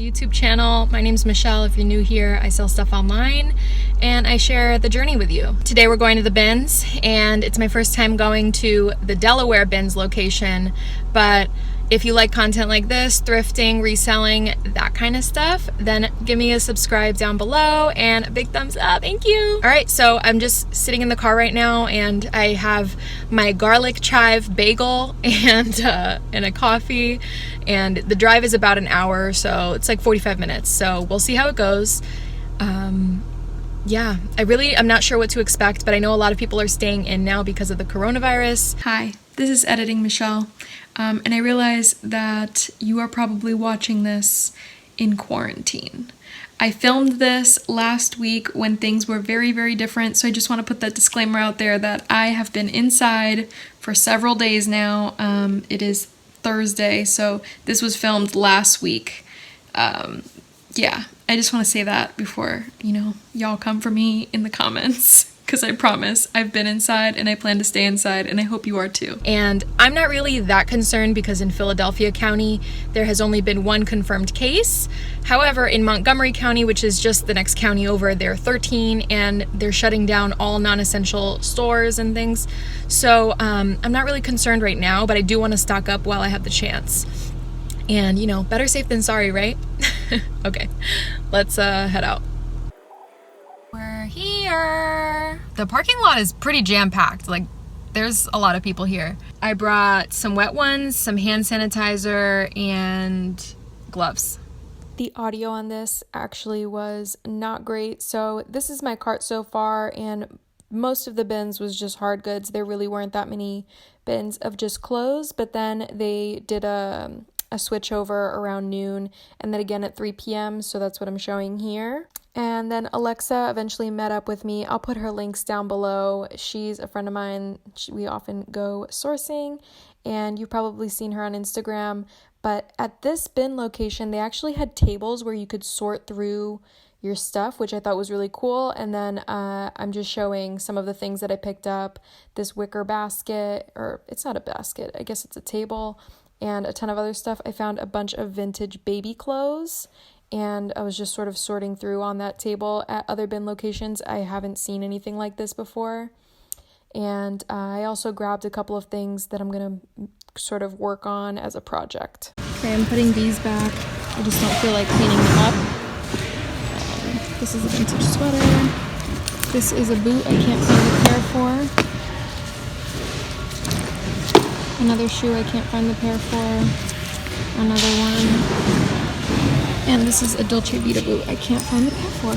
YouTube channel. My name's Michelle. If you're new here, I sell stuff online and I share the journey with you. Today we're going to the bins and it's my first time going to the Delaware bins location, but if you like content like this, thrifting, reselling, that kind of stuff, then give me a subscribe down below and a big thumbs up. Thank you. All right, so I'm just sitting in the car right now and I have my garlic chive bagel and a coffee, and the drive is about an hour, so it's like 45 minutes. So we'll see how it goes. Yeah, I'm not sure what to expect, but I know a lot of people are staying in now because of the coronavirus. Hi, this is Editing Michelle. And I realize that you are probably watching this in quarantine. I filmed this last week when things were very, very different, so I just want to put that disclaimer out there that I have been inside for several days now. It is Thursday, so this was filmed last week. Yeah, I just want to say that before, y'all come for me in the comments. Because I promise I've been inside and I plan to stay inside, and I hope you are too. And I'm not really that concerned because in Philadelphia County, there has only been one confirmed case. However, in Montgomery County, which is just the next county over, there are 13 and they're shutting down all non-essential stores and things. So I'm not really concerned right now, but I do want to stock up while I have the chance. And better safe than sorry, right? Okay, let's head out. We're here. The parking lot is pretty jam-packed. Like, there's a lot of people here. I brought some wet ones, some hand sanitizer, and gloves. The audio on this actually was not great. So this is my cart so far, and most of the bins was just hard goods. There really weren't that many bins of just clothes, but then they did a switch over around noon and then again at 3 p.m. So that's what I'm showing here. And then Alexa eventually met up with me. I'll put her links down below. She's a friend of mine. We often go sourcing, and you've probably seen her on Instagram. But at this bin location, they actually had tables where you could sort through your stuff, which I thought was really cool. And then I'm just showing some of the things that I picked up. This wicker basket, or it's not a basket, I guess it's a table, and a ton of other stuff. I found a bunch of vintage baby clothes, and I was just sort of sorting through on that table. At other bin locations, I haven't seen anything like this before. And I also grabbed a couple of things that I'm going to sort of work on as a project. Okay, I'm putting these back. I just don't feel like cleaning them up. This is a vintage sweater. This is a boot I can't find the pair for. Another shoe I can't find the pair for. Another one. And this is a Dolce Vita boot I can't find the pair for.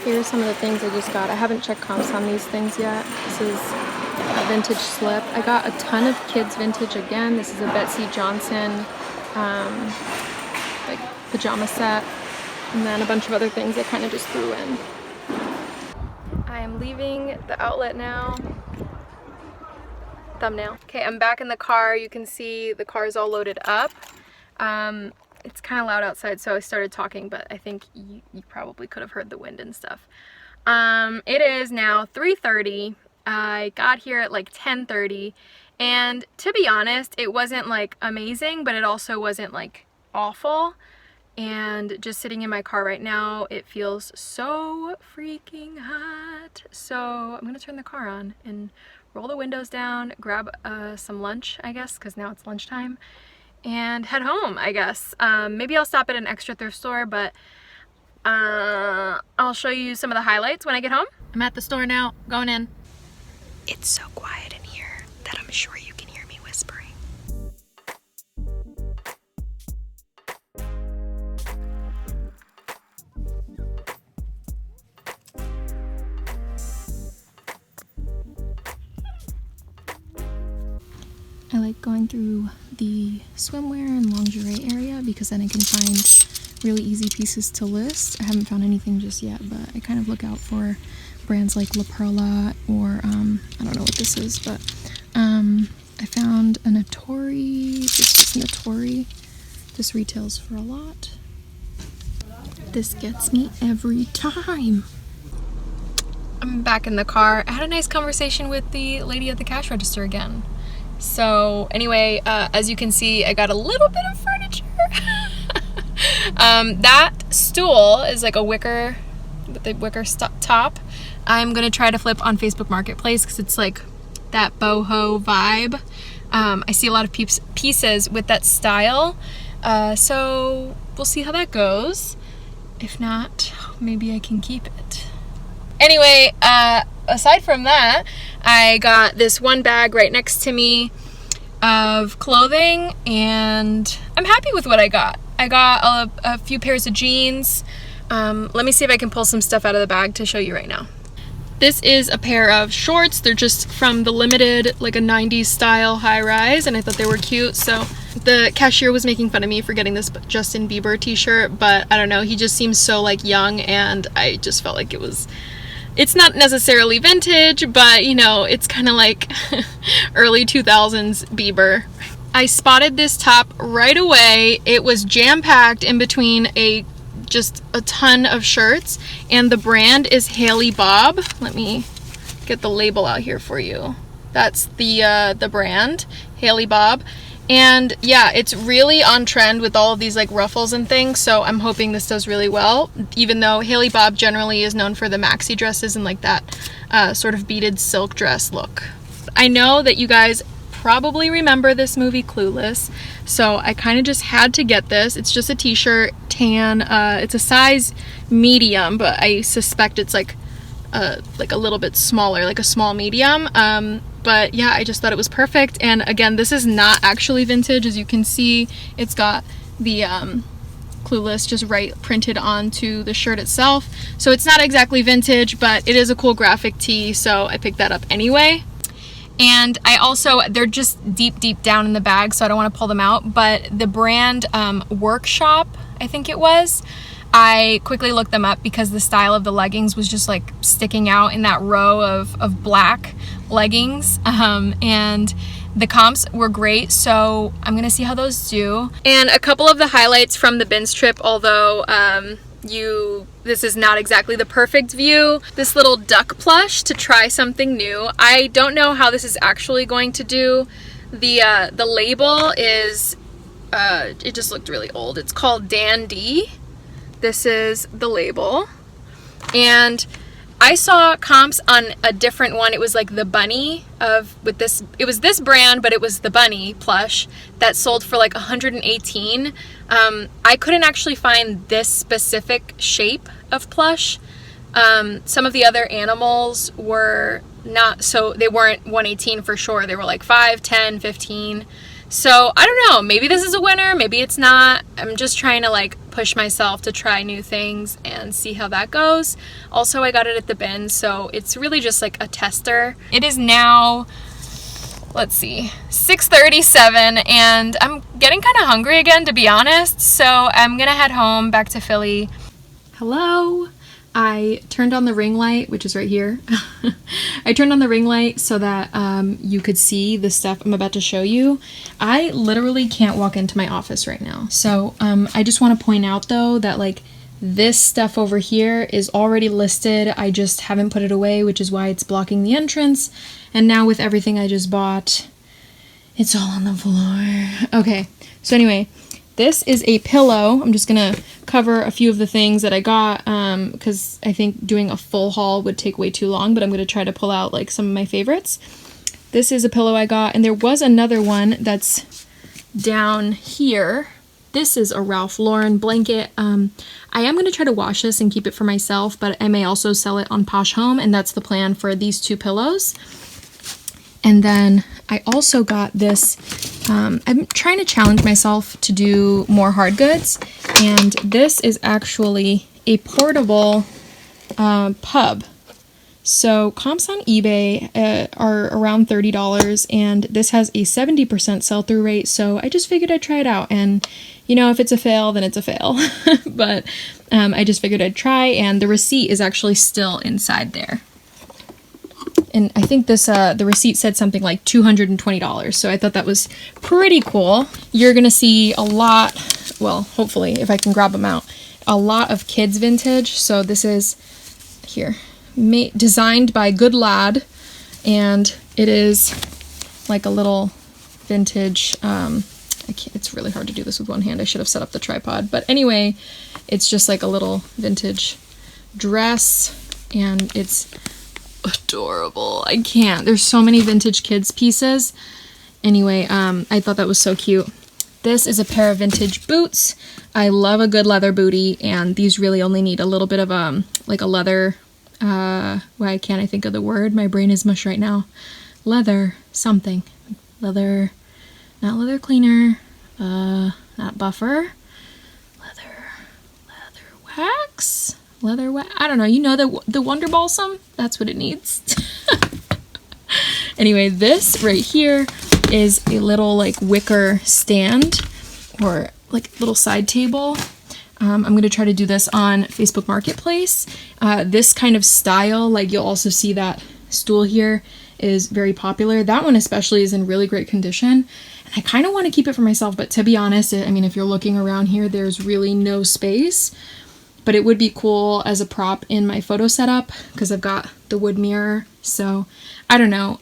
Here are some of the things I just got. I haven't checked comps on these things yet. This is a vintage slip. I got a ton of kids vintage again. This is a Betsy Johnson like pajama set. And then a bunch of other things I kind of just threw in. I am leaving the outlet now. Thumbnail. Okay, I'm back in the car. You can see the car is all loaded up. It's kind of loud outside, so I started talking, but I think you probably could have heard the wind and stuff. It is now 3:30. I got here at like 10:30, and to be honest, it wasn't like amazing, but it also wasn't like awful. And just sitting in my car right now, it feels so freaking hot. So I'm gonna turn the car on and roll the windows down, grab some lunch, I guess, because now it's lunchtime, and head home, I guess. Maybe I'll stop at an extra thrift store, but I'll show you some of the highlights when I get home. I'm at the store now, going in. It's so quiet in here that I'm sure you can hear me whispering. I like going through the swimwear and lingerie area because then I can find really easy pieces to list. I haven't found anything just yet, but I kind of look out for brands like La Perla or I don't know what this is, but I found a Natori. This is Natori. This retails for a lot. This gets me every time. I'm back in the car. I had a nice conversation with the lady at the cash register again. So anyway, as you can see, I got a little bit of furniture. That stool is like a wicker, with the wicker top. I'm gonna try to flip on Facebook Marketplace because it's like that boho vibe. I see a lot of pieces with that style. So we'll see how that goes. If not, maybe I can keep it. Anyway, aside from that, I got this one bag right next to me of clothing, and I'm happy with what I got. I got a few pairs of jeans. Let me see if I can pull some stuff out of the bag to show you right now. This is a pair of shorts. They're just from the Limited, like a 90s style high-rise, and I thought they were cute. So the cashier was making fun of me for getting this Justin Bieber t-shirt, but I don't know, he just seems so like young, and I just felt like it's not necessarily vintage, but you know, it's kind of like early 2000s Bieber. I spotted this top right away. It was jam-packed in between just a ton of shirts, and the brand is Haley Bob. Let me get the label out here for you. That's the brand, Haley Bob. And yeah, it's really on trend with all of these like ruffles and things, so I'm hoping this does really well, even though Haley Bob generally is known for the maxi dresses and like that sort of beaded silk dress look. I know that you guys probably remember this movie Clueless, so I kind of just had to get this. It's just a t-shirt, tan. It's a size medium, but I suspect it's like a little bit smaller, like a small medium. But yeah, I just thought it was perfect. And again, this is not actually vintage. As you can see, it's got the Clueless just printed onto the shirt itself. So it's not exactly vintage, but it is a cool graphic tee, so I picked that up anyway. And I also, they're just deep down in the bag, so I don't want to pull them out, but the brand Workshop, I think it was, I quickly looked them up because the style of the leggings was just like sticking out in that row of black leggings, and the comps were great, so I'm gonna see how those do. And a couple of the highlights from the bins trip, although this is not exactly the perfect view. This little duck plush to try something new. I don't know how this is actually going to do. The label is, it just looked really old. It's called Dandy. This is the label. And I saw comps on a different one. It was like the bunny it was this brand, but it was the bunny plush that sold for like $118. I couldn't actually find this specific shape of plush. Some of the other animals were not, so they weren't $118 for sure. They were like $5, $10, $15. So I don't know, maybe this is a winner, maybe it's not. I'm just trying to like push myself to try new things and see how that goes. Also, I got it at the bin, so it's really just like a tester. It is now, let's see, 6:37, and I'm getting kind of hungry again, to be honest. So I'm gonna head home back to Philly. Hello. I turned on the ring light, which is right here. I turned on the ring light so that you could see the stuff I'm about to show you. I literally can't walk into my office right now. So I just want to point out though that like this stuff over here is already listed. I just haven't put it away, which is why it's blocking the entrance. And now with everything I just bought, it's all on the floor. Okay, so anyway, this is a pillow. I'm just gonna cover a few of the things that I got because I think doing a full haul would take way too long, but I'm gonna try to pull out like some of my favorites. This is a pillow I got, and there was another one that's down here. This is a Ralph Lauren blanket. I am gonna try to wash this and keep it for myself, but I may also sell it on Posh Home, and that's the plan for these two pillows. And then I also got this, I'm trying to challenge myself to do more hard goods, and this is actually a portable pub. So comps on eBay are around $30, and this has a 70% sell-through rate, so I just figured I'd try it out, and you know, if it's a fail, then it's a fail. But I just figured I'd try, and the receipt is actually still inside there. And I think this the receipt said something like $220. So I thought that was pretty cool. You're gonna see a lot, well, hopefully if I can grab them out, a lot of kids vintage. So this is here, designed by Good Lad, and it is like a little vintage, it's really hard to do this with one hand. I should have set up the tripod. But anyway, it's just like a little vintage dress, and it's adorable. I can't. There's so many vintage kids pieces. Anyway, I thought that was so cute. This is a pair of vintage boots. I love a good leather bootie, and these really only need a little bit of like a leather, why can't I think of the word? My brain is mush right now. Leather something. Leather, not leather cleaner, not buffer. Leather wax? I don't know, you know, the Wonder Balsam? That's what it needs. Anyway, this right here is a little like wicker stand, or like little side table. I'm going to try to do this on Facebook Marketplace. This kind of style, like you'll also see that stool here, is very popular. That one especially is in really great condition. And I kind of want to keep it for myself, but to be honest, I mean, if you're looking around here, there's really no space. But it would be cool as a prop in my photo setup because I've got the wood mirror. So I don't know.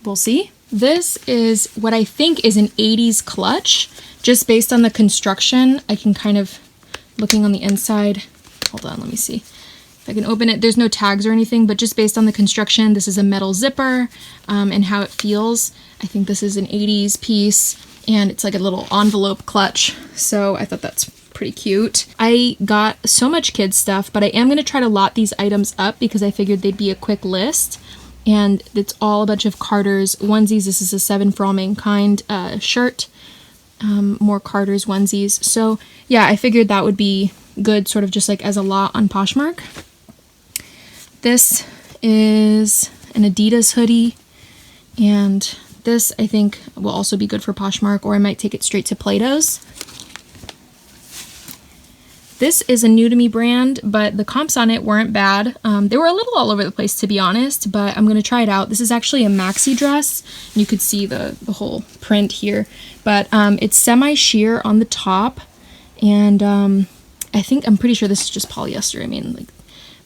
We'll see. This is what I think is an 80s clutch. Just based on the construction, I can kind of, looking on the inside, hold on, let me see if I can open it. There's no tags or anything, but just based on the construction, this is a metal zipper, and how it feels. I think this is an 80s piece, and it's like a little envelope clutch. So I thought that's pretty cute. I got so much kids stuff, but I am going to try to lot these items up because I figured they'd be a quick list. And it's all a bunch of Carter's onesies. This is a 7 for All Mankind shirt. More Carter's onesies. So yeah, I figured that would be good, sort of just like as a lot on Poshmark. This is an Adidas hoodie, and this I think will also be good for Poshmark, or I might take it straight to Plato's. This is a new to me brand, but the comps on it weren't bad. They were a little all over the place, to be honest, but I'm going to try it out. This is actually a maxi dress. You could see the whole print here, but it's semi-sheer on the top, and I'm pretty sure this is just polyester. I mean, like,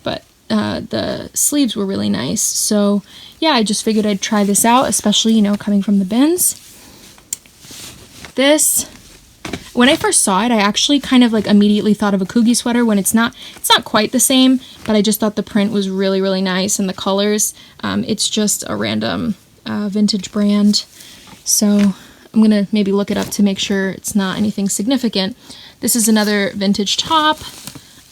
but the sleeves were really nice. So yeah, I just figured I'd try this out, especially, you know, coming from the bins. This, when I first saw it, I actually kind of like immediately thought of a Coogie sweater, when it's not quite the same, but I just thought the print was really, really nice, and the colors. It's just a random vintage brand. So I'm gonna maybe look it up to make sure it's not anything significant. This is another vintage top.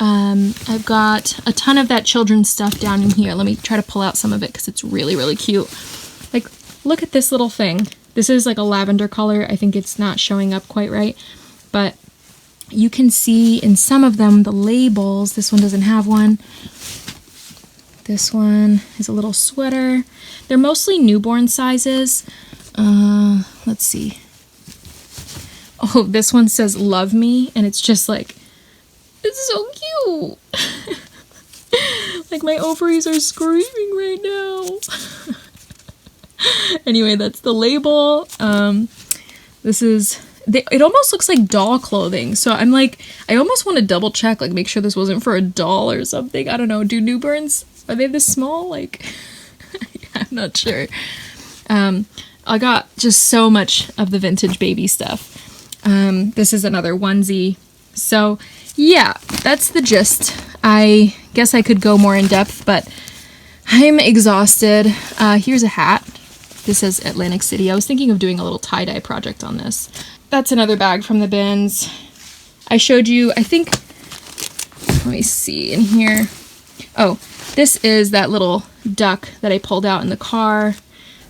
I've got a ton of that children's stuff down in here. Let me try to pull out some of it because it's really, really cute. Like, look at this little thing. This is like a lavender color. I think it's not showing up quite right, but you can see in some of them the labels. This one doesn't have one. This one is a little sweater. They're mostly newborn sizes. Let's see. Oh, this one says "Love Me," and it's just like, it's so cute. Like my ovaries are screaming right now. Anyway, that's the label. This is, it almost looks like doll clothing. So I'm like, I almost want to double check, like make sure this wasn't for a doll or something. I don't know. Do newborns, are they this small? Like, I'm not sure. I got just so much of the vintage baby stuff. This is another onesie. So yeah, that's the gist. I guess I could go more in depth, but I'm exhausted. Here's a hat. This says Atlantic City. I was thinking of doing a little tie-dye project on this. That's another bag from the bins. I showed you, I think, let me see in here. Oh, this is that little duck that I pulled out in the car.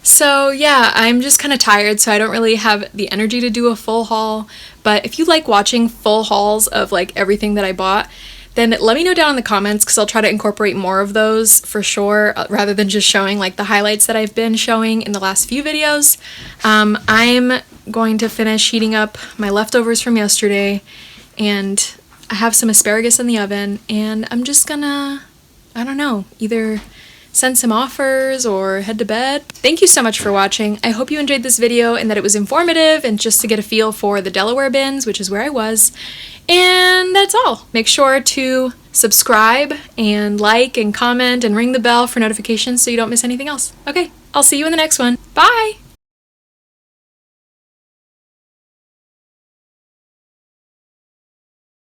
So yeah, I'm just kind of tired, so I don't really have the energy to do a full haul. But if you like watching full hauls of like everything that I bought, then let me know down in the comments, because I'll try to incorporate more of those for sure, rather than just showing like the highlights that I've been showing in the last few videos. I'm going to finish heating up my leftovers from yesterday, and I have some asparagus in the oven, and I'm just gonna, I don't know, either send some offers or head to bed. Thank you so much for watching. I hope you enjoyed this video and that it was informative and just to get a feel for the Delaware bins, which is where I was. And that's all. Make sure to subscribe and like and comment and ring the bell for notifications so you don't miss anything else. Okay, I'll see you in the next one. Bye!